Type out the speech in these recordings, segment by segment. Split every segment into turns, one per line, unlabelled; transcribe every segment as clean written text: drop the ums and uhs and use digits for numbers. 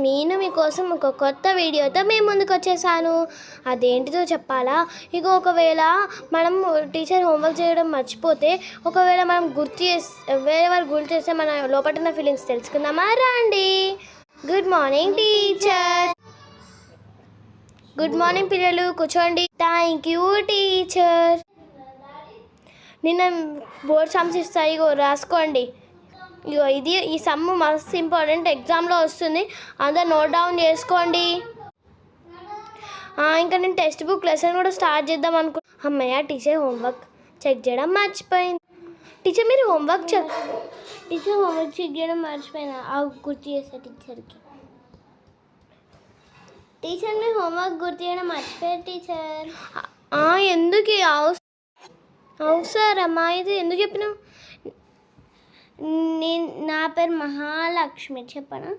నేను మీకోసం ఒక కొత్త వీడియోతో మేము ముందుకు వచ్చేసాను. అదేంటిదో చెప్పాలా? ఇక ఒకవేళ మనం టీచర్ హోంవర్క్ చేయడం మర్చిపోతే, ఒకవేళ మనం వేరే వారు గుర్తు చేస్తే మన లోపల ఉన్న ఫీలింగ్స్ తెలుసుకుందామా రండి. Good morning teacher. Good morning పిల్లలు, కూర్చోండి. Thank you teacher. నిన్న బోర్డ్ సమ్స్ ఇస్తాయి, ఇగో రాసుకోండి. ఇగో ఈ సమ్ మస్తు ఇంపార్టెంట్, ఎగ్జామ్లో వస్తుంది, అందరు నోట్ డౌన్ చేసుకోండి. ఇంకా నేను టెక్స్ట్ బుక్ లెసన్ కూడా స్టార్ట్ చేద్దాం అమ్మయ్య టీచర్ హోంవర్క్ చెక్ చేయడం మర్చిపోయింది. టీచర్ మీరు హోంవర్క్ చెక్ చేయడం మర్చిపోయినా గుర్తు చేస్తా టీచర్కి. టీచర్ మీరు హోంవర్క్ గుర్తు చేయడం మర్చిపోయారు టీచర్. ఎందుకు అవసరమ్మా ఇది ఎందుకు చెప్పినావు? నా పేరు మహాలక్ష్మి, చెప్పనా?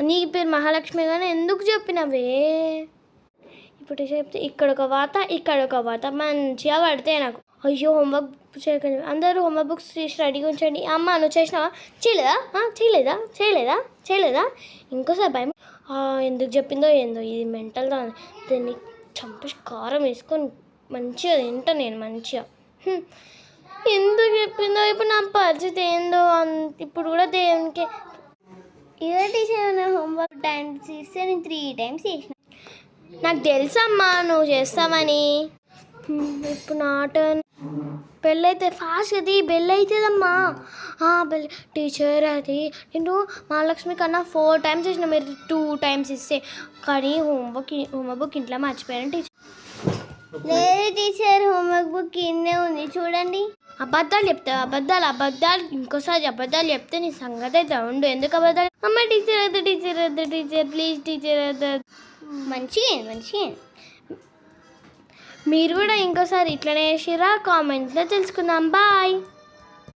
నీ పేరు మహాలక్ష్మి కానీ ఎందుకు చెప్పినవే? ఇప్పుడు చెప్తే ఇక్కడ ఒక వాత మంచిగా పడితే నాకు అయ్యో హోంవర్క్ చేయకండి. అందరూ హోంవర్క్ బుక్స్ తీసి రెడీగా ఉంచండి. అమ్మ నువ్వు చేసినావా? చేయలేదా ఇంకోసారి భయం. ఎందుకు చెప్పిందో ఏందో ఇది మెంటల్ దాన్ని చంపేసి కారం వేసుకొని మంచిగా తింటా నేను మంచిగా. ఎందుకు చెప్పిందో ఇప్పుడు నా పరిస్థితి ఏందో. ఇప్పుడు కూడా దేవునికి ఇదే టీచర్ హోంవర్క్ టైమ్స్ ఇస్తే నేను 3 times చేసిన. నాకు తెలుసమ్మా నువ్వు చేస్తావని. ఇప్పుడు నా టర్న్. బెల్ అయితే ఫాస్ట్ అది బెల్ అవుతుందమ్మా. బెల్ టీచర్ అది నేను మహాలక్ష్మి కన్నా 4 times చేసిన, మీరు 2 times ఇస్తే. కానీ హోంవర్క్ బుక్ ఇంట్లో మర్చిపోయాను టీచర్. లేదు టీచర్ హోంవర్క్ బుక్ ఇన్నే ఉంది చూడండి. అబద్ధాలు ఇంకోసారి అబద్ధాలు చెప్తే నీ సంగతి అయితే ఉండు. ఎందుకు అబద్ధాలు? అమ్మ టీచర్ ప్లీజ్ టీచర్ మంచిగా. మీరు కూడా ఇంకోసారి ఇట్లనే చేసిరా? కామెంట్లో తెలుసుకుందాం. బాయ్.